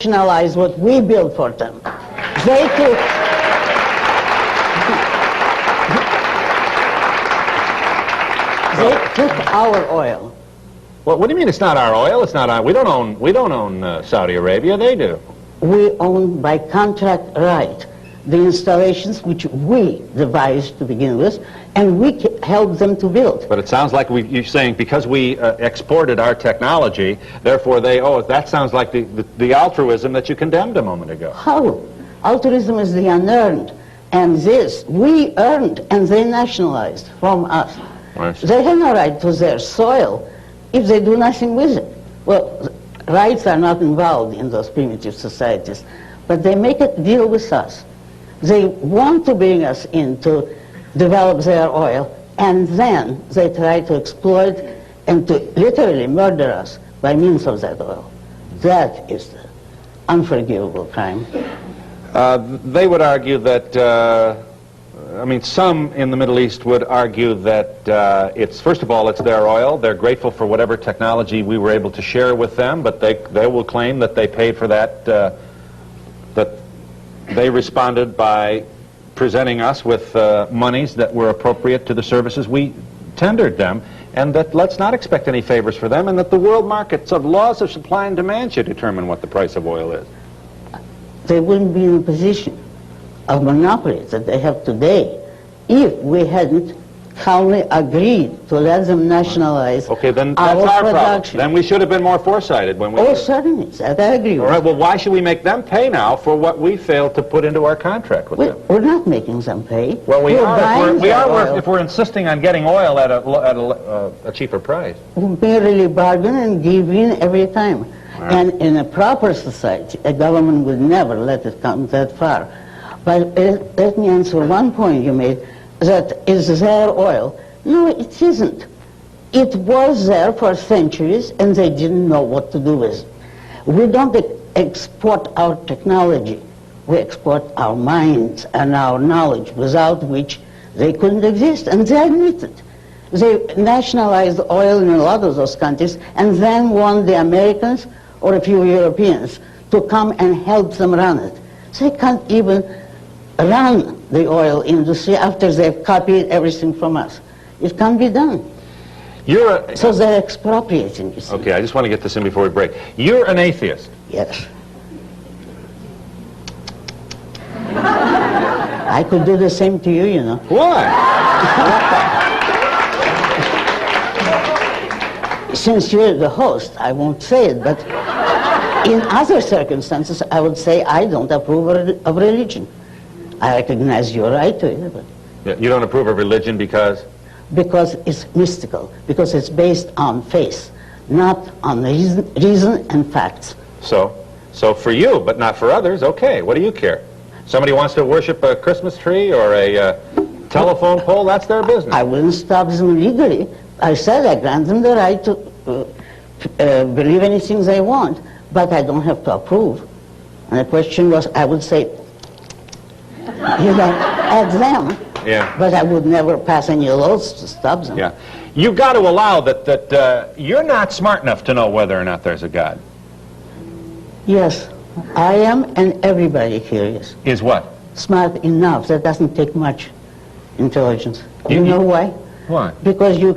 nationalize what we built for them. They took our oil. Well, what do you mean it's not our oil? It's not our. We don't own Saudi Arabia. They do. We own by contract right the installations which we devised to begin with, and we helped them to build. But it sounds like you're saying because we exported our technology, therefore they owe us. That sounds like the altruism that you condemned a moment ago. How? Altruism is the unearned, and this we earned, and they nationalized from us. They have no right to their soil if they do nothing with it. Well, rights are not involved in those primitive societies, but they make a deal with us. They want to bring us in to develop their oil, and then they try to exploit and to literally murder us by means of that oil. That is the unforgivable crime. They would argue that, I mean, some in the Middle East would argue that it's, first of all, it's their oil. They're grateful for whatever technology we were able to share with them, but they will claim that they paid for that, that they responded by presenting us with monies that were appropriate to the services we tendered them, and that let's not expect any favors for them, and that the world markets of laws of supply and demand should determine what the price of oil is. They wouldn't be in a position of monopoly that they have today if we hadn't calmly agreed to let them nationalize okay, then that's our production. Problem. Then we should have been more foresighted when we... Oh, certainly, that I agree with. All right, well, why should we make them pay now for what we failed to put into our contract with them? We're not making them pay. Well, we are if we're insisting on getting oil at a cheaper price. We merely bargain and give in every time. Right. And in a proper society, a government would never let it come that far. But let me answer one point you made, that is their oil. No, it isn't. It was there for centuries, and they didn't know what to do with it. We don't export our technology. We export our minds and our knowledge, without which they couldn't exist, and they admit it. They nationalized oil in a lot of those countries, and then want the Americans or a few Europeans to come and help them run it. They can't even run the oil industry after they've copied everything from us. It can't be done. So they're expropriating, you see. Okay, I just want to get this in before we break. You're an atheist. Yes. I could do the same to you, you know. Why? Since you're the host, I won't say it, but in other circumstances, I would say I don't approve of religion. I recognize your right to it. But yeah, you don't approve of religion because? Because it's mystical, because it's based on faith, not on reason and facts. So for you, but not for others, okay, what do you care? Somebody wants to worship a Christmas tree or a telephone pole, that's their business. I wouldn't stop them legally. I said I grant them the right to believe anything they want, but I don't have to approve. And the question was, I would say, you know, at them, yeah. But I would never pass any laws to stop them. Yeah. You've got to allow that you're not smart enough to know whether or not there's a God. Yes, I am, and everybody here is. Is what? Smart enough. That doesn't take much intelligence. You know why? Why? Because you're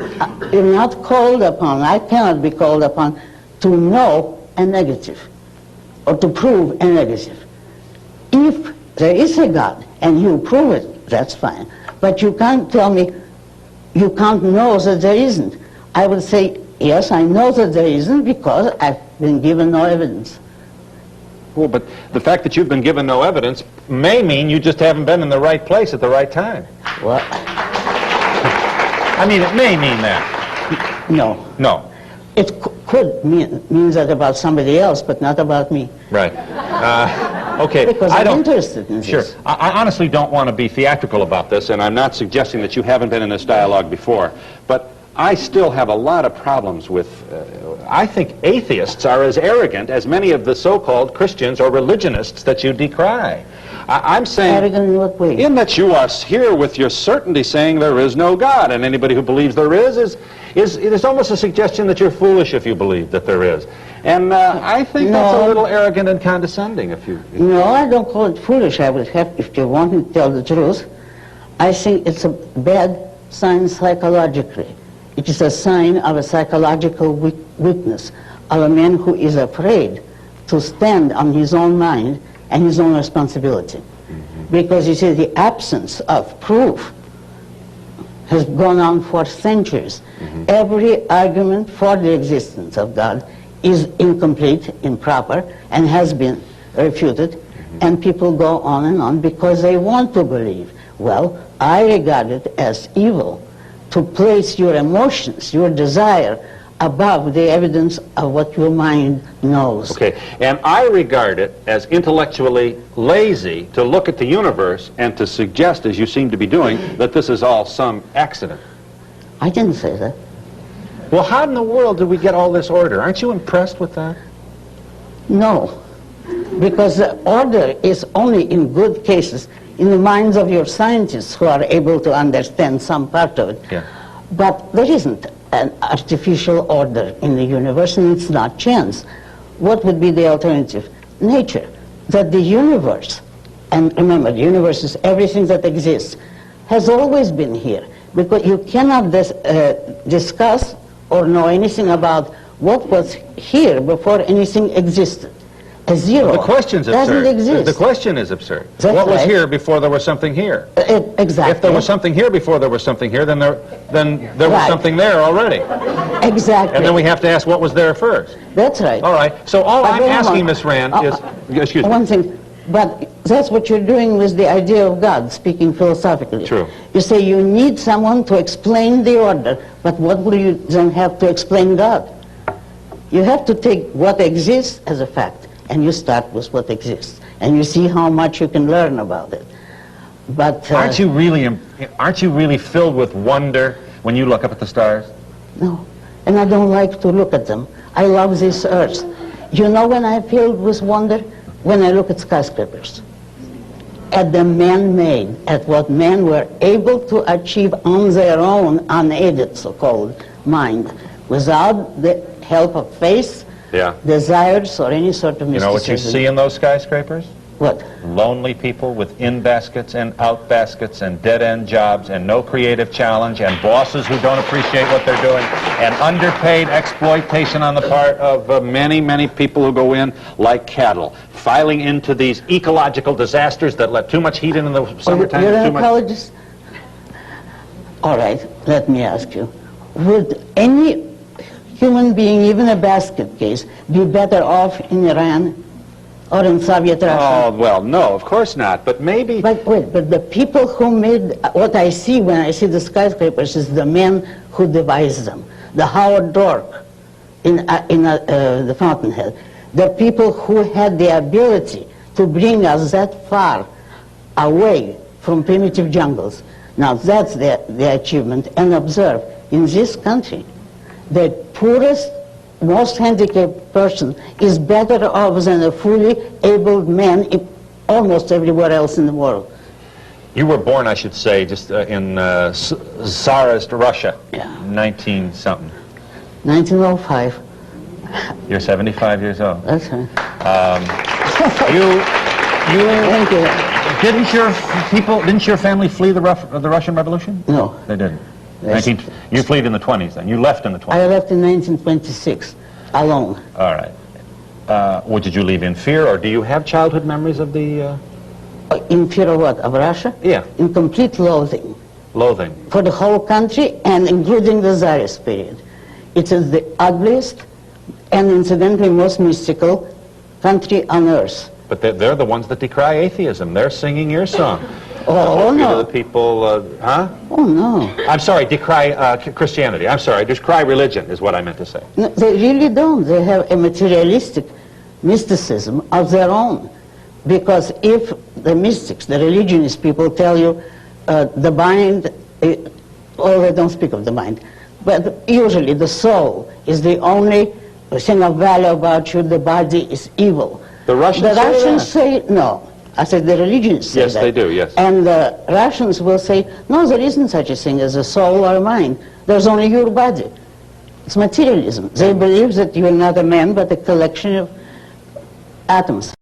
not called upon, I cannot be called upon to know a negative or to prove a negative. If there is a God and you prove it, that's fine. But you can't tell me you can't know that there isn't. I would say, yes, I know that there isn't because I've been given no evidence. Well, but the fact that you've been given no evidence may mean you just haven't been in the right place at the right time. Well, I mean, it may mean that. No. No. It could mean that about somebody else, but not about me. Right. Okay. Because I'm interested in this. Sure. I honestly don't want to be theatrical about this, and I'm not suggesting that you haven't been in this dialogue before, but I still have a lot of problems with, I think atheists are as arrogant as many of the so-called Christians or religionists that you decry. I'm saying... Arrogant in what way? In that you are here with your certainty saying there is no God, and anybody who believes there is there's almost a suggestion that you're foolish if you believe that there is. And I think that's a little arrogant and condescending. No, I don't call it foolish. I would have, if you want me to tell the truth, I think it's a bad sign psychologically. It is a sign of a psychological weakness, of a man who is afraid to stand on his own mind and his own responsibility. Because you see, the absence of proof has gone on for centuries. Every argument for the existence of God is incomplete, improper, and has been refuted, and people go on because they want to believe. Well, I regard it as evil to place your emotions, your desire, above the evidence of what your mind knows. Okay, and I regard it as intellectually lazy to look at the universe and to suggest, as you seem to be doing, that this is all some accident. I didn't say that. Well, how in the world did we get all this order? Aren't you impressed with that? No, because the order is only in good cases in the minds of your scientists who are able to understand some part of it. Yeah. But there isn't an artificial order in the universe, and it's not chance. What would be the alternative? Nature. That the universe, and remember, the universe is everything that exists, has always been here. Because you cannot discuss or know anything about what was here before anything existed. A zero the question's doesn't absurd. exist. The question is absurd. That's what was right. here before there was something here? Exactly. If there was something here before there was something here, then there was Right. something there already. Exactly. And then we have to ask what was there first. That's right. All right. So all But I'm wait a asking, moment. Miss Rand, is... Excuse me. One thing, but that's what you're doing with the idea of God, speaking philosophically. True. You say you need someone to explain the order, but what will you then have to explain God? You have to take what exists as a fact, and you start with what exists, and you see how much you can learn about it. But Aren't you really filled with wonder when you look up at the stars? no, and I don't like to look at them. I love this earth. You know when I'm filled with wonder? When I look at skyscrapers, at the man-made, at what men were able to achieve on their own, unaided, so-called, mind, without the help of faith, desires, or any sort of mysticism. You know what you see in those skyscrapers? What? Lonely people with in baskets and out baskets and dead-end jobs and no creative challenge and bosses who don't appreciate what they're doing and underpaid exploitation on the part of many, many people who go in like cattle, filing into these ecological disasters that let too much heat in the summertime. You're an ecologist? All right, let me ask you. Would any human being, even a basket case, be better off in Iran or in Soviet Russia? Oh, well, no, of course not, but maybe... But wait, but the people who made, what I see when I see the skyscrapers is the men who devised them. The Howard Dork in the Fountainhead. The people who had the ability to bring us that far away from primitive jungles. Now that's the achievement. And observe, in this country, the poorest, most handicapped person is better off than a fully abled man almost everywhere else in the world. You were born, I should say, just in Tsarist Russia, Yeah. 19-something. 1905. You're 75 years old. That's right. Thank you. Didn't your family flee the Russian Revolution? No. They didn't. Yes. You fled in the 20s then. You left in the 20s. I left in 1926, alone. All right. Did you leave in fear, or do you have childhood memories of the... In fear of what? Of Russia? Yeah. In complete loathing. Loathing. For the whole country, and including the Tsarist period. It is the ugliest and incidentally most mystical country on earth. But they're the ones that decry atheism. They're singing your song. Oh, no. To the people, huh? Oh, no. I'm sorry, decry Christianity. I'm sorry, decry religion is what I meant to say. No, they really don't. They have a materialistic mysticism of their own. Because if the mystics, the religionist people tell you the mind, well, they don't speak of the mind, but usually the soul is the only thing of value about you, the body is evil. The Russians say no. I said the religions say yes, that. they do, yes. And the Russians will say, no, there isn't such a thing as a soul or a mind. There's only your body. It's materialism. They believe that you are not a man, but a collection of atoms.